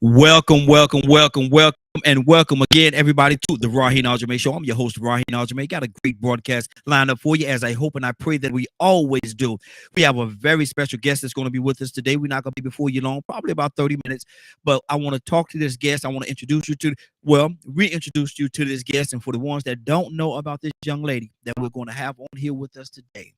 Welcome, and welcome again, everybody, to the Raheen Ashimi Show. I'm your host, Raheen Ashimi. Got a great broadcast lined up for you, as I hope and I pray that we always do. We have a very special guest that's going to be with us today. We're not going to be before you long, probably about 30 minutes, but I want to talk to this guest. I want to introduce you to, reintroduce you to this guest. And for the ones that don't know about this young lady that we're going to have on here with us today,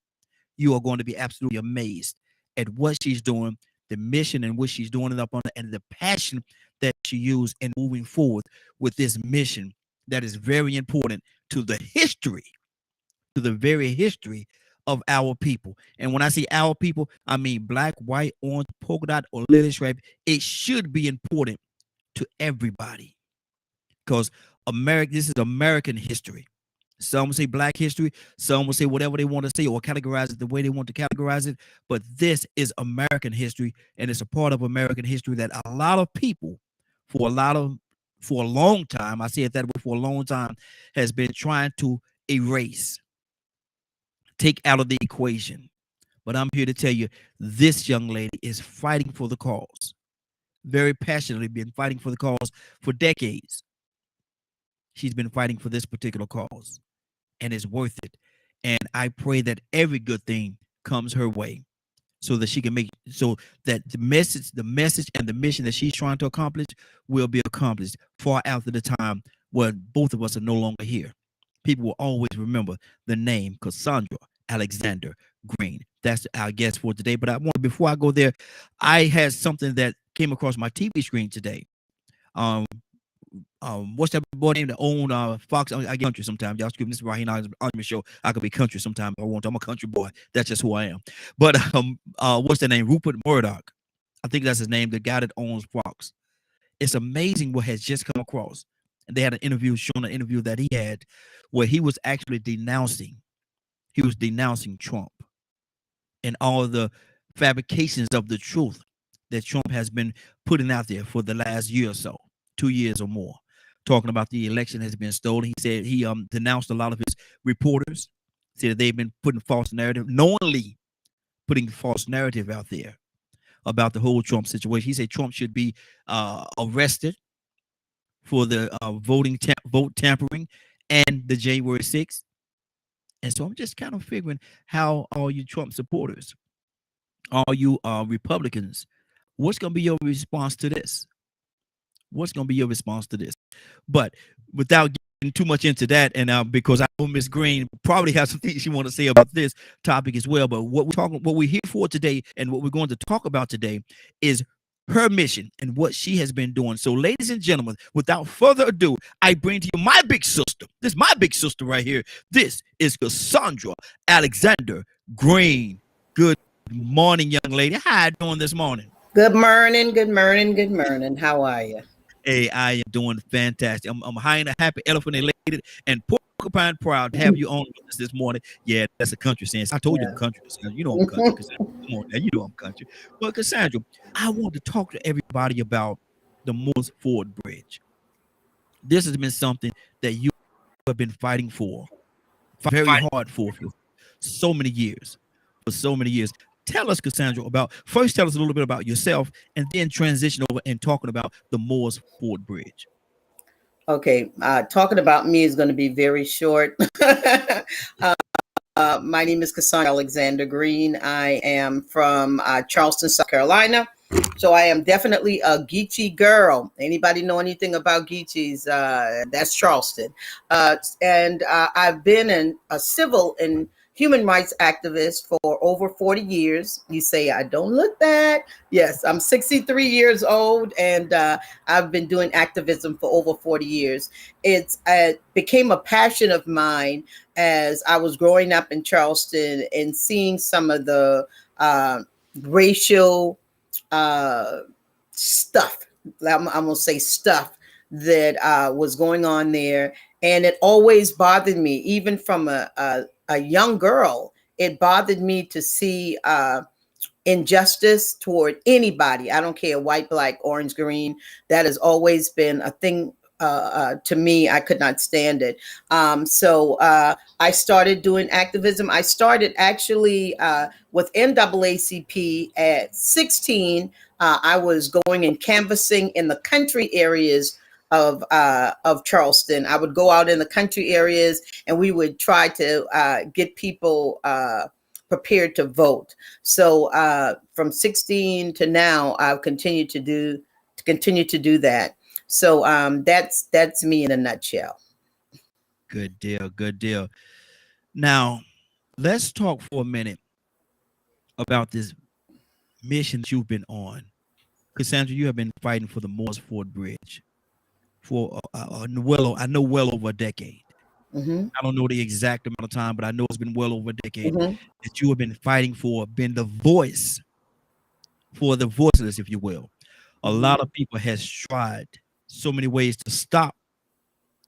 you are going to be absolutely amazed at what she's doing, the mission in which she's doing it up on, and the passion that she used in moving forward with this mission that is very important to the history, to the very history of our people. And when I say our people, I mean black, white, orange, polka dot, or little stripe. It should be important to everybody because this is American history. Some will say black history. Some will say whatever they want to say or categorize it the way they want to categorize it. But this is American history, and it's a part of American history that a lot of people, for a long time, I say it that way, for a long time, has been trying to erase, take out of the equation. But I'm here to tell you, this young lady is fighting for the cause, very passionately been fighting for the cause for decades. She's been fighting for this particular cause, and it's worth it. And I pray that every good thing comes her way so that she can so that the message and the mission that she's trying to accomplish will be accomplished far after the time when both of us are no longer here. People will always remember the name Cassandra Alexander Green. That's our guest for today. But before I go there, I had something that came across my TV screen today. What's that boy name that own Fox? I get country sometimes. Y'all scream, this is Raheen Ashimi Show. I could be country sometimes if I want to. I'm a country boy. That's just who I am. But what's that name? Rupert Murdoch. I think that's his name. The guy that owns Fox. It's amazing what has just come across. And they had showing an interview that he had where he was actually denouncing Trump and all of the fabrications of the truth that Trump has been putting out there for the last year or so, 2 years or more, talking about the election has been stolen. He said he denounced a lot of his reporters, said that they've been putting false narrative, knowingly putting false narrative out there about the whole Trump situation. He said Trump should be arrested for the vote tampering and the January 6th. And so I'm just kind of figuring how all you Trump supporters, all you Republicans, what's going to be your response to this? What's going to be your response to this? But without getting too much into that, and because I know Miss Green probably has some things she want to say about this topic as well. But what we're here for today, and what we're going to talk about today, is her mission and what she has been doing. So, ladies and gentlemen, without further ado, I bring to you my big sister. This is my big sister right here. This is Cassandra Alexander Green. Good morning, young lady. How you doing this morning? Good morning, good morning, good morning. How are you? Hey, I am doing fantastic. I'm high and happy, elephant elated, and porcupine proud to have you on with us this morning. Yeah, that's a country sense. I told you I'm country. You know I'm country. Cassandra. Come on now, you know I'm country. But Cassandra, I want to talk to everybody about the Morse Ford Bridge. This has been something that you have been fighting for, very hard for so many years. Tell us, Cassandra, tell us a little bit about yourself, and then transition over and talking about the Morse Ford Bridge. Okay, talking about me is going to be very short. My name is Cassandra Alexander Green. I am from Charleston, South Carolina. So I am definitely a Geechee girl. Anybody know anything about Geechees? That's Charleston. And I've been a civil and human rights activist for over 40 years. You say I don't look that. Yes, I'm 63 years old, and I've been doing activism for over 40 years. It became a passion of mine as I was growing up in Charleston and seeing some of the racial stuff. I'm gonna say stuff that was going on there, and it always bothered me, even from a young girl. It bothered me to see injustice toward anybody. I don't care, white, black, orange, green. That has always been a thing to me, I could not stand it. So I started doing activism. I started actually with NAACP at 16. I was going and canvassing in the country areas of Charleston. I would go out in the country areas, and we would try to get people prepared to vote. So from 16 to now, I've continued to do that. So that's me in a nutshell. Good deal. Good deal. Now, let's talk for a minute about this mission that you've been on. Cassandra, you have been fighting for the Morse Ford Bridge for well over a decade. Mm-hmm. I don't know the exact amount of time, but I know it's been well over a decade Mm-hmm. that you have been fighting for, been the voice for the voiceless, if you will. A lot of people has tried so many ways to stop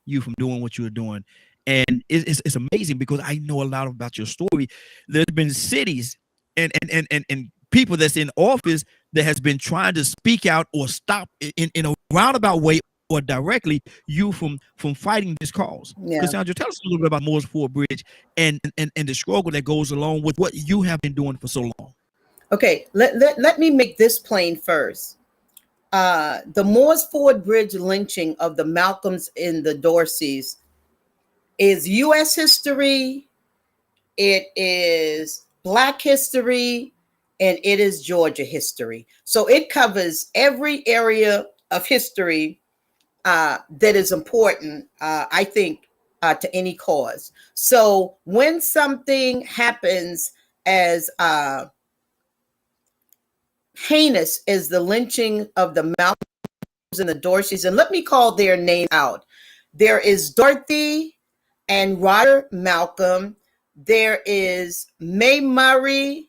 you from doing what you're doing. And it's amazing because I know a lot about your story. There's been cities and people that's in office that has been trying to speak out or stop in a roundabout way or directly you from fighting this cause. Yeah. Cassandra, tell us a little bit about Morse Ford Bridge and the struggle that goes along with what you have been doing for so long. Okay, let me make this plain first. The Morse Ford Bridge lynching of the Malcolms and the Dorseys is U.S. history, it is Black history, and it is Georgia history. So it covers every area of history that is important, I think, to any cause. So when something happens as heinous as the lynching of the Malcolms and the Dorseys, and let me call their name out. There is Dorothy and Roger Malcolm. There is May Murray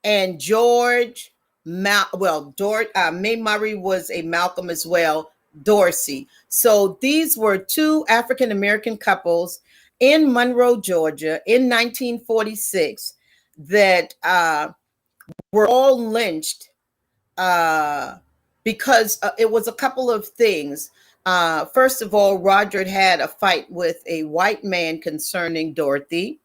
and George. May Murray was a Malcolm as well. Dorsey. So these were two African American couples in Monroe, Georgia, in 1946 that were all lynched because it was a couple of things. First of all, Roger had a fight with a white man concerning Dorothy.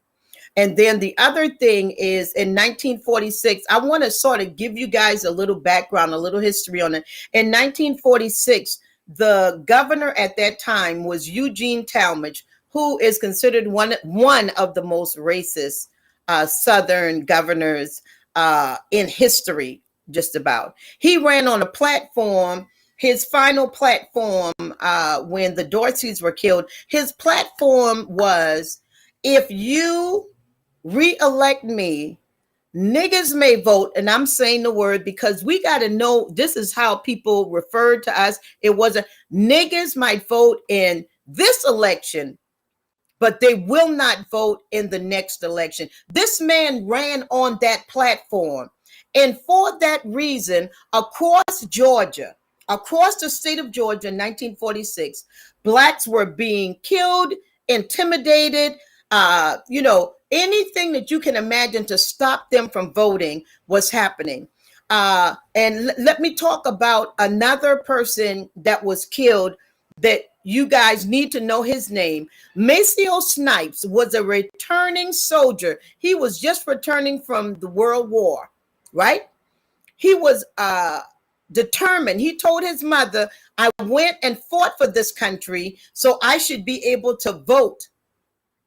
And then the other thing is in 1946, I want to sort of give you guys a little background, a little history on it. In 1946, the governor at that time was Eugene Talmadge, who is considered one of the most racist Southern governors in history, just about. He ran on a platform, his final platform when the Dorseys were killed, his platform was, if you re-elect me, niggas may vote, and I'm saying the word because we got to know this is how people referred to us. It wasn't niggas might vote in this election, but they will not vote in the next election. This man ran on that platform. And for that reason, across Georgia, across the state of Georgia in 1946, Blacks were being killed, intimidated, anything that you can imagine to stop them from voting was happening. And let me talk about another person that was killed that you guys need to know his name. Maceo Snipes was a returning soldier. He was just returning from the World War, right? He was determined. He told his mother, I went and fought for this country, so I should be able to vote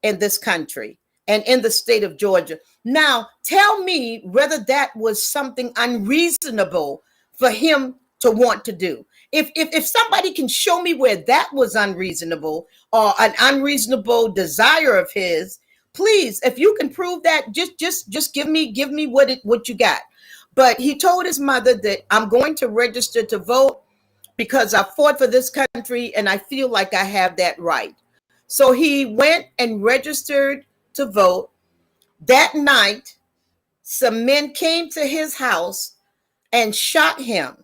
in this country and in the state of Georgia. Now, tell me whether that was something unreasonable for him to want to do. If somebody can show me where that was unreasonable or an unreasonable desire of his, please, if you can prove that, just give me what you got. But he told his mother that I'm going to register to vote because I fought for this country and I feel like I have that right. So he went and registered to vote. That night, some men came to his house and shot him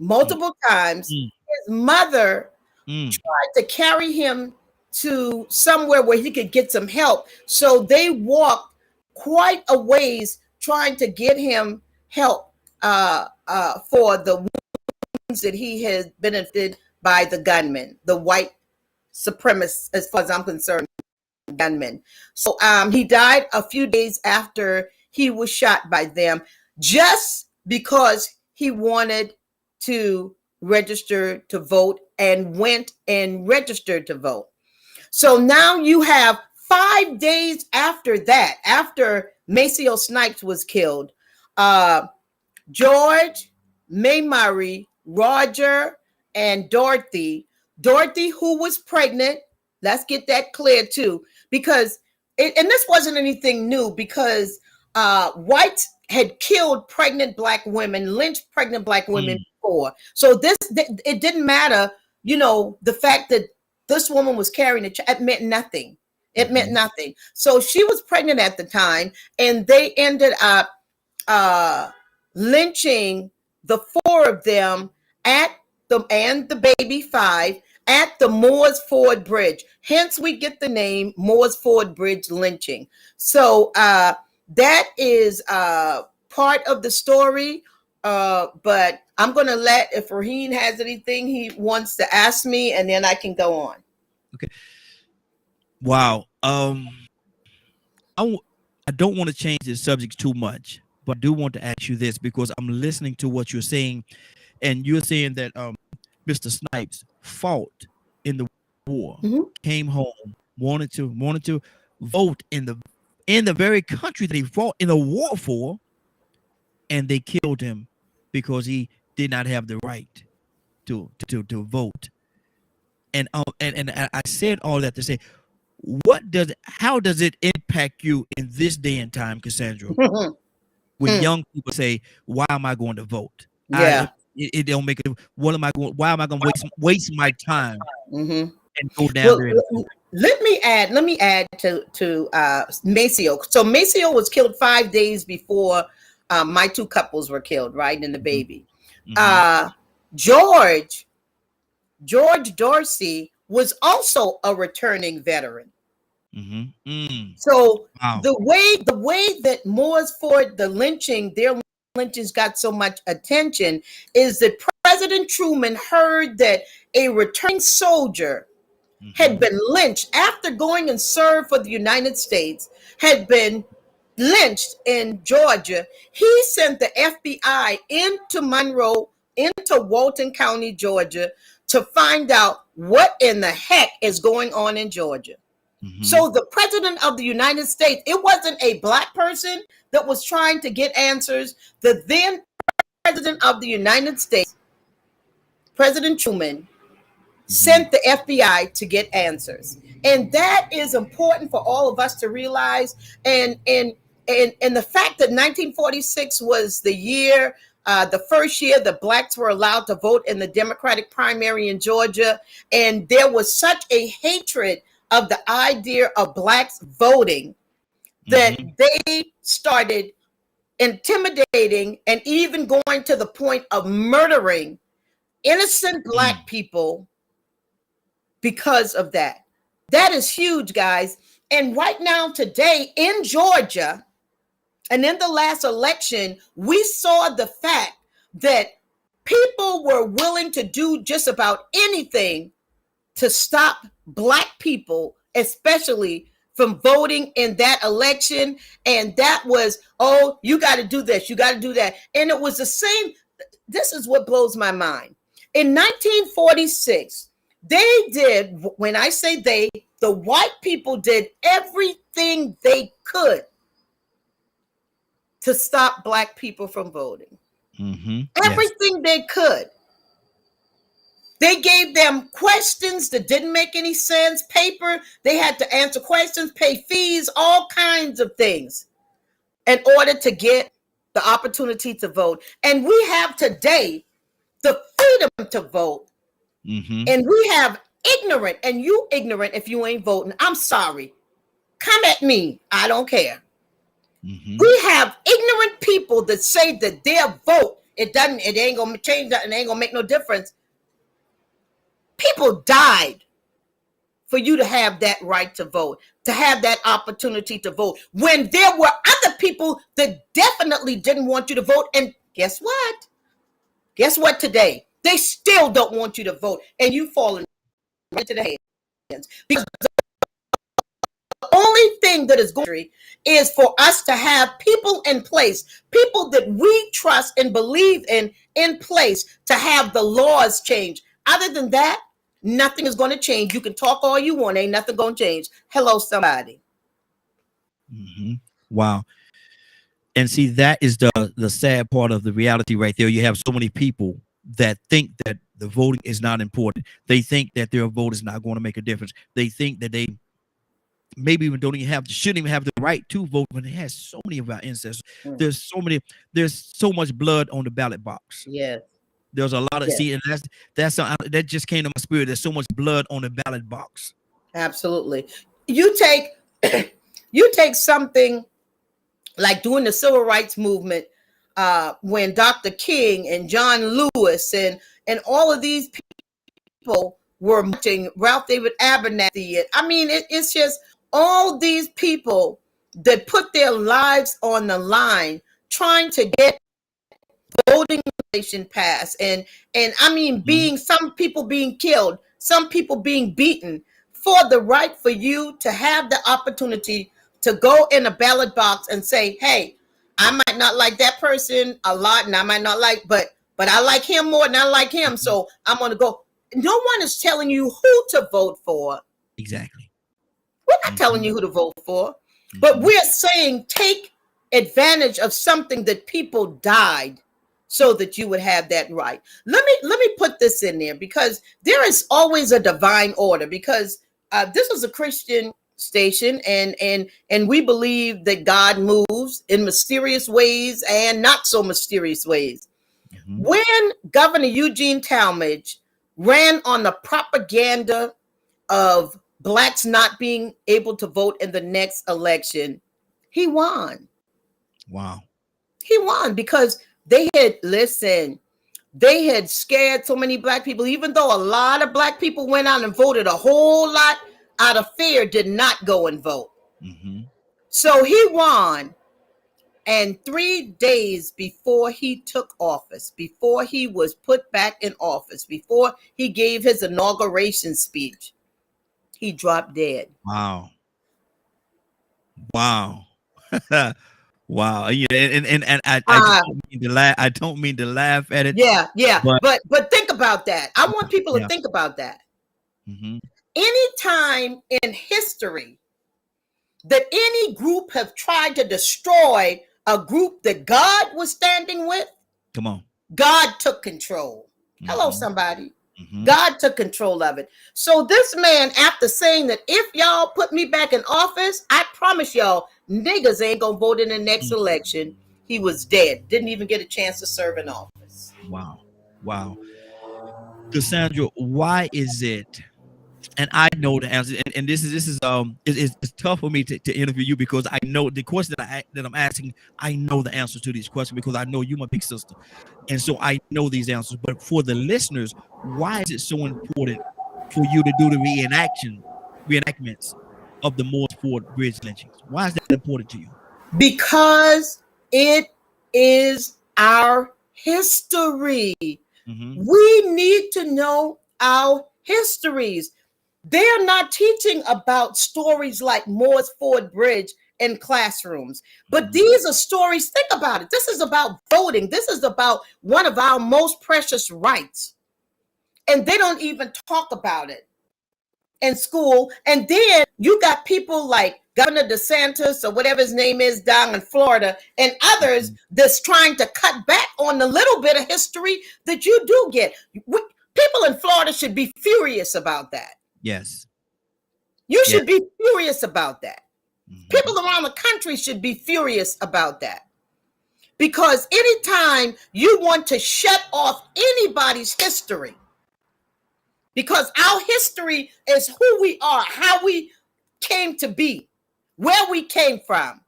multiple times. His mother tried to carry him to somewhere where he could get some help. So they walked quite a ways trying to get him help for the wounds that he had benefited by the gunman, the white supremacist, as far as I'm concerned, gunman. So he died a few days after he was shot by them, just because he wanted to register to vote and went and registered to vote. So now you have 5 days after that, after Maceo Snipes was killed, George, May Murray, Roger, and Dorothy, who was pregnant. Let's get that clear too, because and this wasn't anything new, because whites had killed pregnant black women, lynched pregnant black women before. So it didn't matter, the fact that this woman was carrying a child, it meant nothing. It meant nothing. So she was pregnant at the time, and they ended up lynching the 4 of them and the baby 5 at the Moores Ford Bridge. Hence, we get the name Moores Ford Bridge lynching. So that is part of the story. But I'm going to if Raheen has anything he wants to ask me, and then I can go on. Okay. Wow. I don't want to change the subject too much, but I do want to ask you this, because I'm listening to what you're saying, and you're saying that Mr. Snipes fought in the war, came home, wanted to vote in the very country that he fought in the war for, and they killed him because he did not have the right to vote. And I said all that to say, how does it impact you in this day and time, Cassandra, when young people say, why am I going to vote? Yeah. It don't make it. Why am I going to waste my time and go down there? Let me add to Maceo. So Maceo was killed 5 days before my 2 couples were killed, right? And the baby. George Dorsey was also a returning veteran. So wow. the way that Moores Ford, their lynchings got so much attention is that President Truman heard that a returning soldier had been lynched after going and served for the United States, had been lynched in Georgia. He sent the FBI into Walton County, Georgia, to find out what in the heck is going on in Georgia. So the president of the United States, it wasn't a black person that was trying to get answers. The then president of the United States, President Truman, sent the FBI to get answers. And that is important for all of us to realize. And the fact that 1946 was the year, the first year that blacks were allowed to vote in the Democratic primary in Georgia, and there was such a hatred of the idea of blacks voting that they started intimidating and even going to the point of murdering innocent black people because of that. That is huge, guys. And right now, today in Georgia, and in the last election, we saw the fact that people were willing to do just about anything to stop black people, especially from voting in that election. And that was, oh, you got to do this, you got to do that. And it was the same. This is what blows my mind. In 1946, they did, when I say they, the white people did everything they could to stop black people from voting. Everything they could. They gave them questions that didn't make any sense, paper. They had to answer questions, pay fees, all kinds of things in order to get the opportunity to vote. And we have today the freedom to vote. And we have ignorant, and you ignorant if you ain't voting. I'm sorry. Come at me. I don't care. We have ignorant people that say that their vote, it ain't gonna change that, and it ain't gonna make no difference. People died for you to have that right to vote, to have that opportunity to vote, when there were other people that definitely didn't want you to vote. And guess what? Guess what today? They still don't want you to vote, and you fall into the hands. Because the only thing that is going is for us to have people in place, people that we trust and believe in place to have the laws change. Other than that, nothing is going to change. You can talk all you want, ain't nothing going to change. Hello, somebody. Mm-hmm. Wow. And see, that is the sad part of the reality right there. You have so many people that think that the voting is not important. They think that their vote is not going to make a difference. They think that they maybe even shouldn't even have the right to vote when it has so many of our ancestors. There's so much blood on the ballot box. Yes. There's a lot of, Yes. see, and that just came to my spirit. There's so much blood on the ballot box. Absolutely. You take something like during the civil rights movement, when Dr. King and John Lewis and all of these people were marching, Ralph David Abernathy. I mean, it's just all these people that put their lives on the line trying to get voting legislation passed, and I mean, some people being killed, some people being beaten for the right for you to have the opportunity to go in a ballot box and say, hey, I might not like that person a lot, and I might not like, but I like him more than I like him, so I'm going to go. No one is telling you who to vote for. Exactly. We're not telling you who to vote for, but we're saying take advantage of something that people died so that you would have that right. Let me put this in there, because there is always a divine order, because this is a Christian station, and we believe that God moves in mysterious ways and not so mysterious ways. When Governor Eugene Talmadge ran on the propaganda of blacks not being able to vote in the next election, he won. Wow. He won because they had scared so many black people, even though a lot of black people went out and voted, a whole lot out of fear did not go and vote. So he won. And 3 days before he took office, before he was put back in office, before he gave his inauguration speech, he dropped dead. Wow. Wow. Wow. Yeah, and I don't mean to laugh. I don't mean to laugh at it. Yeah. But think about that. I want people to think about that. Any time in history that any group have tried to destroy a group that God was standing with, come on, God took control. Hello, somebody. God took control of it. So this man, after saying that if y'all put me back in office, I promise y'all, niggas ain't gonna vote in the next election, he was dead. Didn't even get a chance to serve in office. Wow. Cassandra, why is it? And I know the answer, and this is it's tough for me to interview you, because I know the question that I'm asking. I know the answer to these questions because I know you, my big sister, and so I know these answers. But for the listeners, why is it so important for you to do the reenactments of the Morse Ford Bridge lynchings? Why is that important to you? Because it is our history. We need to know our histories. They're not teaching about stories like Morse Ford Bridge in classrooms, but these are stories. Think about it. This is about voting. This is about one of our most precious rights. And they don't even talk about it in school. And then you got people like Governor DeSantis or whatever his name is down in Florida, and others that's trying to cut back on the little bit of history that you do get. People in Florida should be furious about that. Yes. You should be furious about that. People around the country should be furious about that. Because anytime you want to shut off anybody's history, because our history is who we are, how we came to be, where we came from.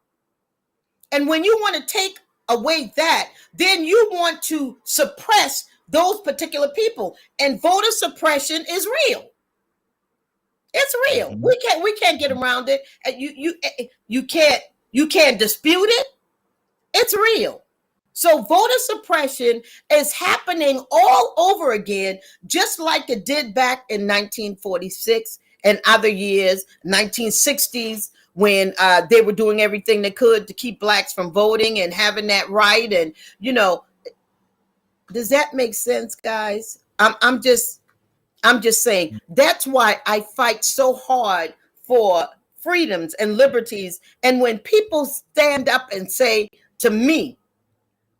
And when you want to take away that, then you want to suppress those particular people. And voter suppression is real. It's real. We can't get around it. You can't dispute it. It's real. So voter suppression is happening all over again, just like it did back in 1946 and other years, 1960s, when they were doing everything they could to keep blacks from voting and having that right. And, you know, does that make sense, guys? I'm just saying that's why I fight so hard for freedoms and liberties. And when people stand up and say to me,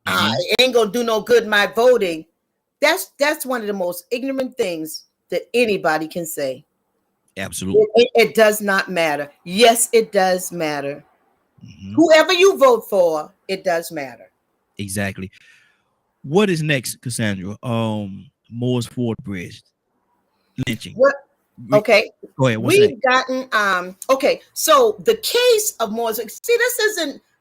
it ain't gonna do no good my voting, that's one of the most ignorant things that anybody can say. Absolutely. It does not matter. Yes, it does matter. Mm-hmm. Whoever you vote for, it does matter. Exactly. What is next, Cassandra? Moore's Ford Bridge lynching. What? Okay, Go ahead. What's we've next? gotten okay. So the case of Moore's, see,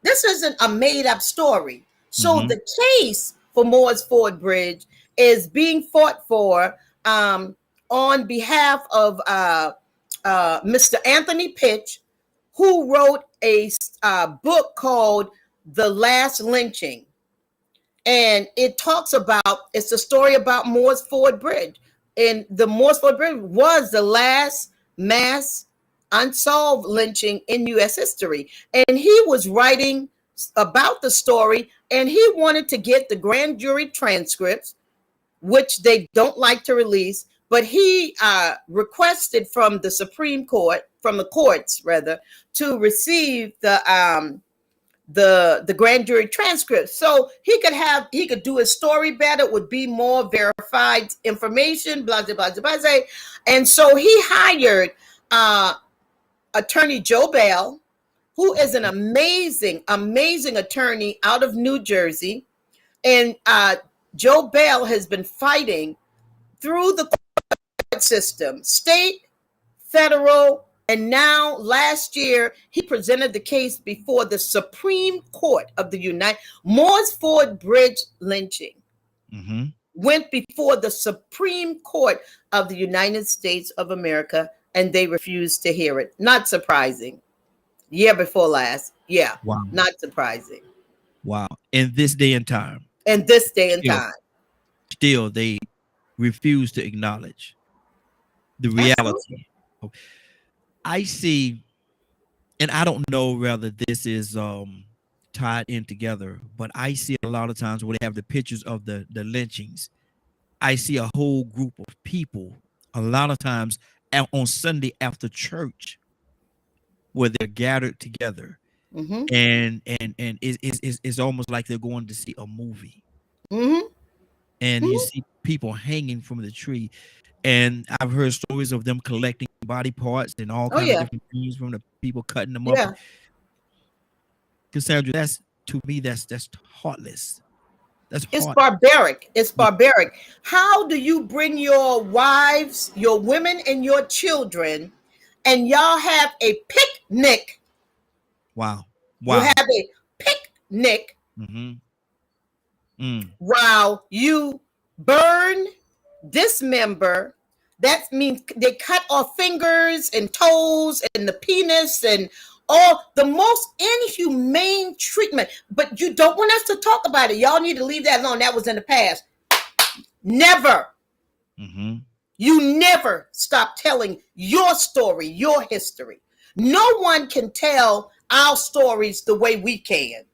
this isn't a made up story. So the case for Moore's Ford Bridge is being fought for on behalf of Mr. Anthony Pitch, who wrote a book called The Last Lynching. And it talks about, it's a story about Moore's Ford Bridge. And the Moore's Ford Bridge was the last mass unsolved lynching in U.S. history. And he was writing about the story, and he wanted to get the grand jury transcripts, which they don't like to release. But he requested from the Supreme Court, from the courts rather, to receive the grand jury transcript, so he could do his story better. It would be more verified information, blah blah blah blah blah. And so he hired attorney Joe Bell, who is an amazing attorney out of New Jersey. And Joe Bell has been fighting through the court system, state, federal, and now last year he presented the case before the Supreme Court of the United. Moore's Ford Bridge lynching went before the Supreme Court of the United States of America, and they refused to hear it. Not surprising. Year before last. Yeah. Wow. Not surprising. Wow. In this day and time. Still, they refuse to acknowledge the reality. Absolutely. I see, and I don't know whether this is tied in together, but I see a lot of times where they have the pictures of the lynchings. I see a whole group of people a lot of times on Sunday after church where they're gathered together, and it's almost like they're going to see a movie. And you see people hanging from the tree. And I've heard stories of them collecting body parts and all kinds of different things from the people cutting them up. Cassandra, to me, that's heartless. It's barbaric. It's barbaric. How do you bring your wives, your women, and your children, and y'all have a picnic? Wow. You have a picnic while you burn, dismember. That means they cut off fingers and toes and the penis and all the most inhumane treatment. But you don't want us to talk about it. Y'all need to leave that alone. That was in the past. Never. You never stop telling your story, your history. No one can tell our stories the way we can.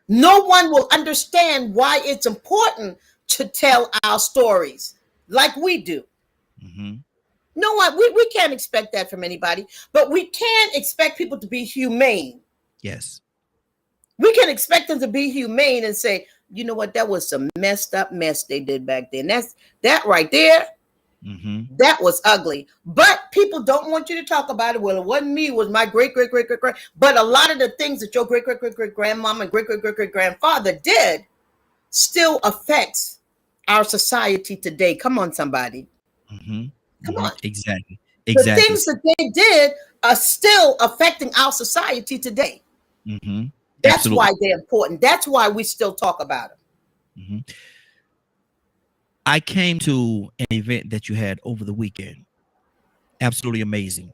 No one will understand why it's important to tell our stories like we do. No one, we can't expect that from anybody, but we can expect people to be humane. Yes. We can expect them to be humane and say, you know what, that was some messed up mess they did back then. That right there. That was ugly. But people don't want you to talk about it. Well, it wasn't me, it was my great. But a lot of the things that your great grandmama and great grandfather did still affects our society today. Come on, somebody. Come on. Exactly. The things that they did are still affecting our society today. That's Absolutely. Why they're important. That's why we still talk about them. I came to an event that you had over the weekend. Absolutely amazing.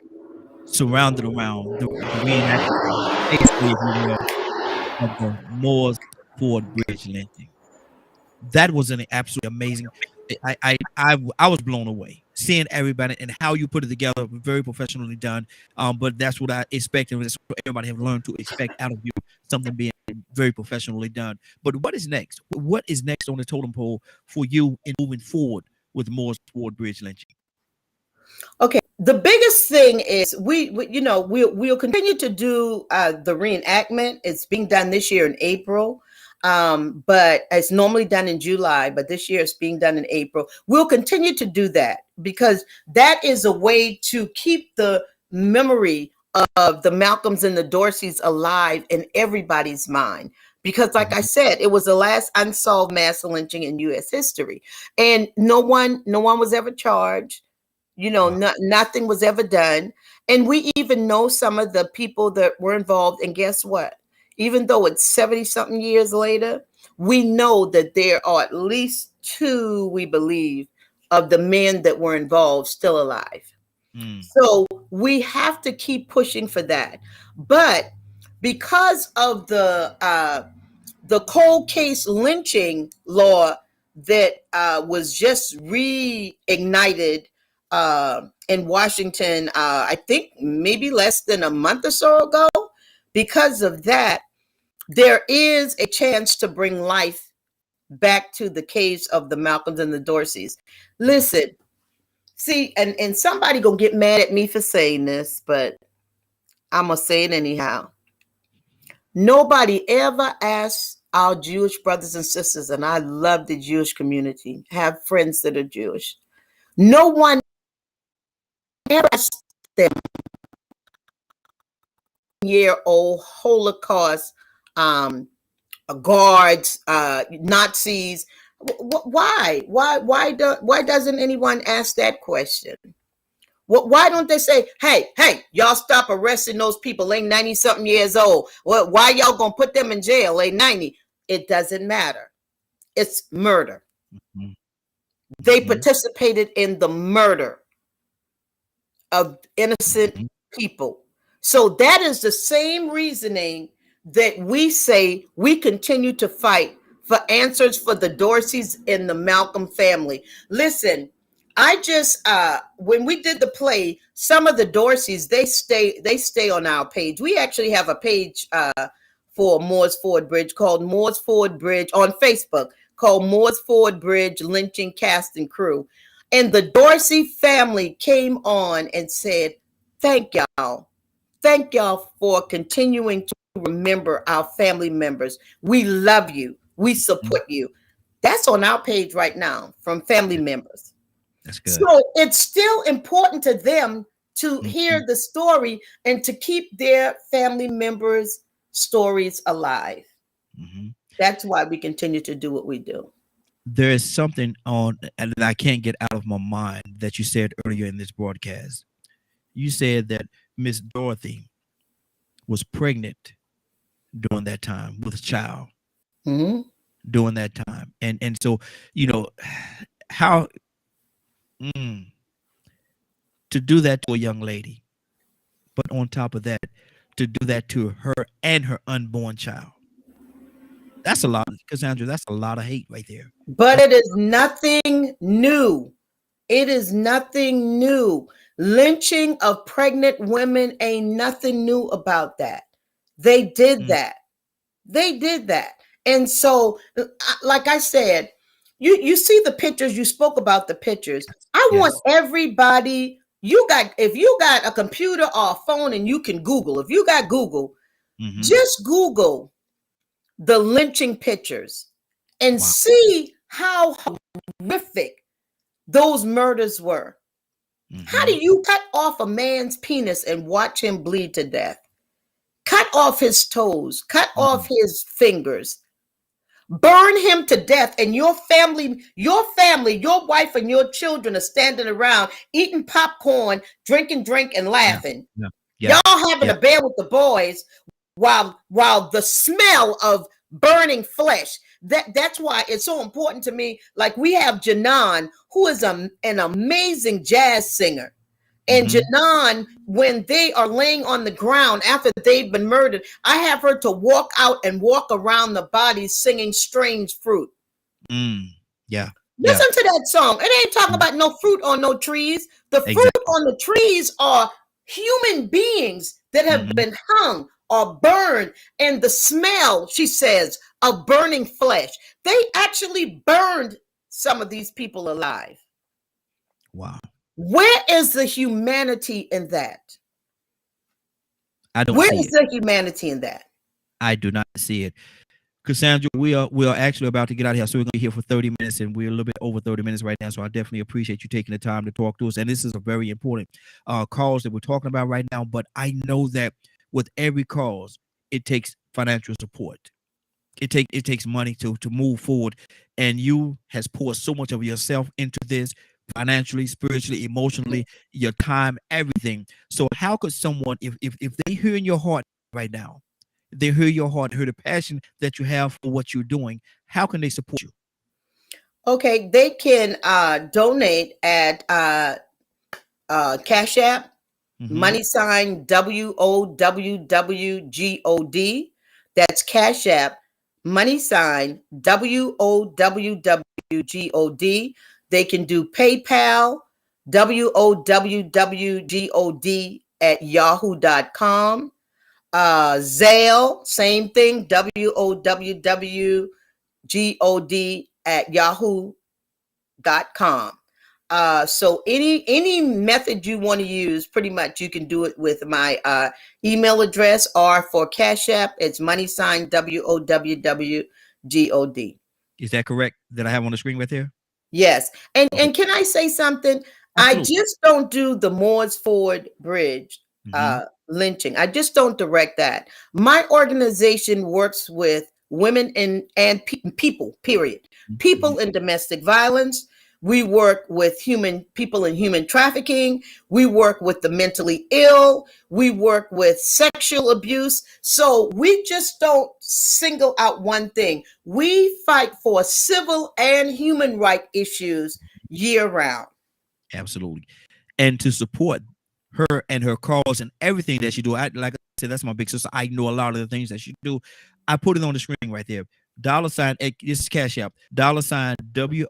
Surrounded around the reenactment, basically, of the Moore's Ford Bridge lynching. That was an absolutely amazing. I was blown away seeing everybody and how you put it together. Very professionally done. But that's what I expect, and that's what everybody have learned to expect out of you. Something being very professionally done. But what is next? What is next on the totem pole for you in moving forward with Moore's Ford Bridge lynching? Okay, the biggest thing is we'll continue to do the reenactment. It's being done this year in April, but it's normally done in July. But this year it's being done in April. We'll continue to do that because that is a way to keep the memory of the Malcolms and the Dorseys alive in everybody's mind. Because, like I said, it was the last unsolved mass lynching in U.S. history, and no one was ever charged. Nothing was ever done. And we even know some of the people that were involved. And guess what? Even though it's 70 something years later, we know that there are at least 2, we believe, of the men that were involved still alive. So we have to keep pushing for that. But because of the cold case lynching law that was just reignited in Washington, I think maybe less than a month or so ago. Because of that, there is a chance to bring life back to the case of the Malcolms and the Dorseys. Listen, see, and somebody gonna get mad at me for saying this, but I'm gonna say it anyhow. Nobody ever asked our Jewish brothers and sisters, and I love the Jewish community, have friends that are Jewish. No one them year-old Holocaust guards, Nazis. Why doesn't anyone ask that question? Why don't they say, hey, y'all stop arresting those people? They 90 something years old. Why y'all gonna put them in jail? They 90. It doesn't matter. It's murder. Mm-hmm. They participated in the murder of innocent people. So that is the same reasoning that we say we continue to fight for answers for the Dorseys and the Malcolm family. Listen, I just when we did the play, some of the Dorseys, they stay on our page. We actually have a page for Moore's Ford Bridge called Moore's Ford Bridge on Facebook, called Moore's Ford Bridge Lynching Cast and Crew. And the Dorsey family came on and said, thank y'all. Thank y'all for continuing to remember our family members. We love you. We support you. That's on our page right now from family members. That's good. So it's still important to them to hear the story and to keep their family members' stories alive. That's why we continue to do what we do. There is something on that I can't get out of my mind that you said earlier in this broadcast. You said that Miss Dorothy was pregnant during that time with a child. During that time. And so, how to do that to a young lady, but on top of that, to do that to her and her unborn child. That's a lot, Cassandra. That's a lot of hate right there. But it is nothing new. It is nothing new. Lynching of pregnant women ain't nothing new about that. They did that. They did that. And so, like I said, you see the pictures. You spoke about the pictures. I want everybody. If you got a computer or a phone and you can Google. If you got Google, just Google the lynching pictures and see how horrific those murders were. How do you cut off a man's penis and watch him bleed to death? Cut off his toes, cut off his fingers, burn him to death, and your family, your wife and your children are standing around eating popcorn, drinking drink and laughing. Y'all having a bear with the boys while the smell of burning flesh. That's why it's so important to me. Like we have Janan, who is an amazing jazz singer. And Janan, when they are laying on the ground after they've been murdered, I have her to walk out and walk around the bodies singing Strange Fruit. Yeah. Listen to that song. It ain't talking about no fruit on no trees. The fruit on the trees are human beings that have been hung or burned. And the smell, she says, of burning flesh. They actually burned some of these people alive. Wow. Where is the humanity in that? I don't Where see is the humanity in that? I do not see it. Cassandra, we are actually about to get out of here. So we're going to be here for 30 minutes, and we're a little bit over 30 minutes right now. So I definitely appreciate you taking the time to talk to us. And this is a very important cause that we're talking about right now. But I know that with every cause, it takes financial support. It takes money to move forward. And you has poured so much of yourself into this financially, spiritually, emotionally, your time, everything. So how could someone, if they hear in your heart right now, they hear your heart, hear the passion that you have for what you're doing, how can they support you? Okay, they can donate at Cash App, money sign WOWWGOD. That's Cash App, money sign WOWWGOD. They can do PayPal, WOWWGOD at yahoo.com. Zelle, same thing, WOWWGOD at yahoo.com. So any method you want to use, pretty much you can do it with my email address, or for Cash App, it's money sign WOWWGOD. Is that correct that I have on the screen right there? Yes. And can I say something? Absolutely. I just don't do the Moores Ford Bridge lynching. I just don't direct that. My organization works with women and people, period. People in domestic violence. We work with people in human trafficking. We work with the mentally ill. We work with sexual abuse. So we just don't single out one thing. We fight for civil and human rights issues year round. Absolutely. And to support her and her cause and everything that she do, like I said, that's my big sister. I know a lot of the things that she do. I put it on the screen right there. $, this is Cash App, $WOWWGOD.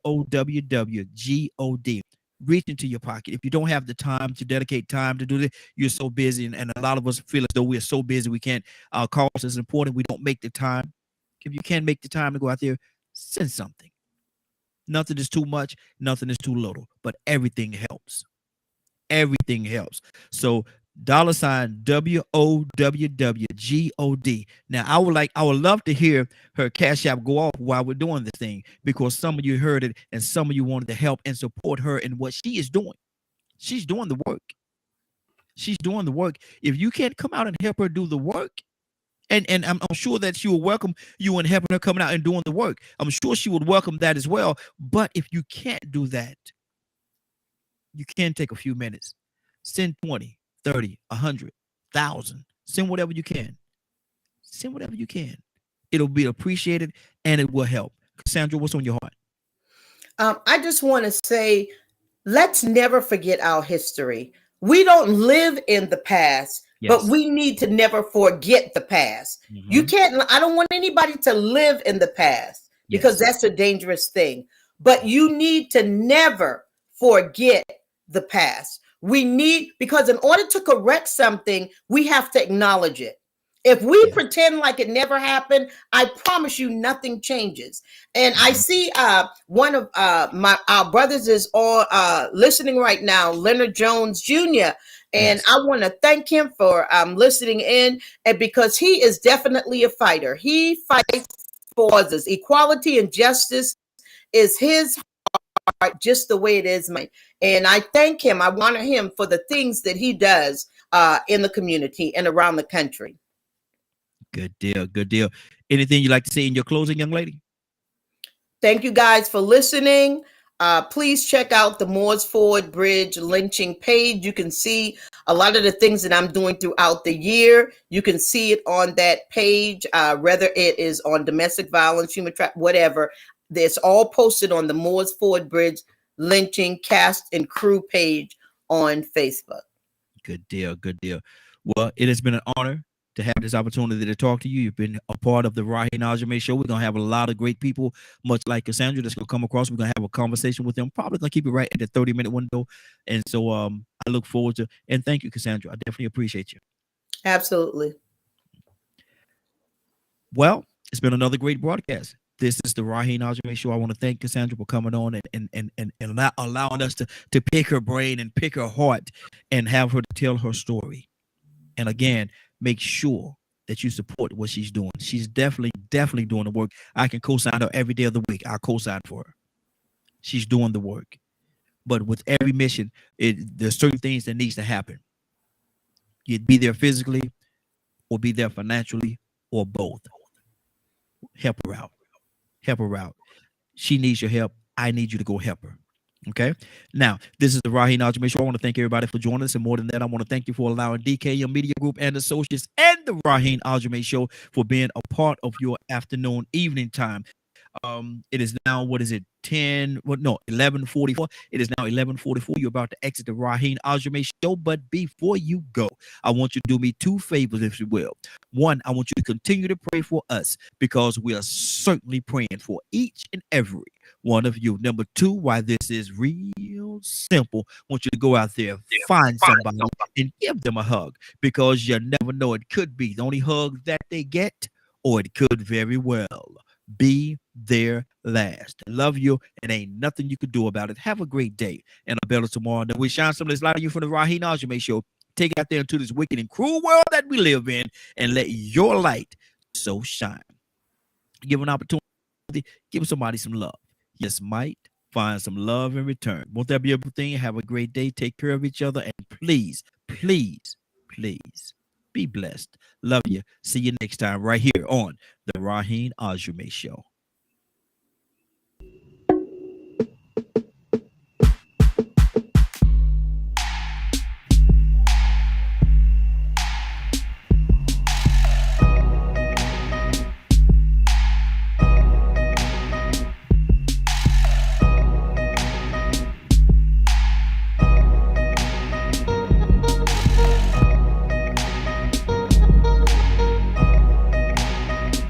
Reach into your pocket. If you don't have the time to dedicate time to do this, you're so busy, and a lot of us feel as though we're so busy we can't. Our cause is important. We don't make the time. If you can't make the time to go out there, send something. Nothing is too much. Nothing is too little. But everything helps. Everything helps. So $WOWWGOD. Now I would love to hear her Cash App go off while we're doing this thing, because some of you heard it and some of you wanted to help and support her in what she is doing. She's doing the work. She's doing the work. If you can't come out and help her do the work, and I'm sure that she will welcome you and helping her coming out and doing the work. I'm sure she would welcome that as well. But if you can't do that, you can take a few minutes. Send 20, 30, 100, 1,000. Send whatever you can. Send whatever you can. It'll be appreciated and it will help. Cassandra, what's on your heart? I just want to say, let's never forget our history. We don't live in the past, but we need to never forget the past. You can't, I don't want anybody to live in the past, because that's a dangerous thing. But you need to never forget the past. We need, because in order to correct something, we have to acknowledge it. If we pretend like it never happened, I promise you nothing changes. And I see one of our brothers is on listening right now, Leonard Jones Jr. And I want to thank him for listening in, and because he is definitely a fighter. He fights for us. Equality and justice is his heart, just the way it is mine. And I thank him. I honor him for the things that he does in the community and around the country. Good deal. Good deal. Anything you'd like to say in your closing, young lady? Thank you guys for listening. Please check out the Moores Ford Bridge lynching page. You can see a lot of the things that I'm doing throughout the year. You can see it on that page, whether it is on domestic violence, human trafficking, whatever. It's all posted on the Moores Ford Bridge lynching cast and crew page on Facebook. Good deal. Good deal. Well, it has been an honor to have this opportunity to talk to you. You've been a part of the Raheen Ashimi show. We're gonna have a lot of great people, much like Cassandra, that's gonna come across. We're gonna have a conversation with them. Probably gonna keep it right at the 30-minute window. And so I look forward to, and thank you, Cassandra. I definitely appreciate you. Absolutely. Well, it's been another great broadcast. This is the Raheen Ashimi show. I want to thank Cassandra for coming on and allowing us to pick her brain and pick her heart and have her to tell her story. And again, make sure that you support what she's doing. She's definitely doing the work. I can co-sign her every day of the week. I'll co-sign for her. She's doing the work. But with every mission, there's certain things that needs to happen. You'd be there physically or be there financially or both. Help her out. Help her out. She needs your help. I need you to go help her. Okay. Now, this is the Raheen Ashimi show. I want to thank everybody for joining us. And more than that, I want to thank you for allowing DKM Media Group and Associates and the Raheen Ashimi show for being a part of your afternoon, evening time. It is now, what is it, 11:44. It is now 11:44. You're about to exit the Raheen Ashimi show, but before you go, I want you to do me two favors, if you will. One, I want you to continue to pray for us because we are certainly praying for each and every one of you. Number two, why this is real simple, I want you to go out there, find somebody and give them a hug because you never know. It could be the only hug that they get, or it could very well be their last. Love you, and ain't nothing you could do about it. Have a great day and a better tomorrow. And we shine some of this light on you from the Raheen Ashimi show. Take it out there into this wicked and cruel world that we live in and let your light so shine. Give an opportunity, give somebody some love. Yes, might find some love in return. Won't that be everything? Have a great day. Take care of each other. And please, please, please be blessed. Love you. See you next time right here on the Raheen Ashimi show.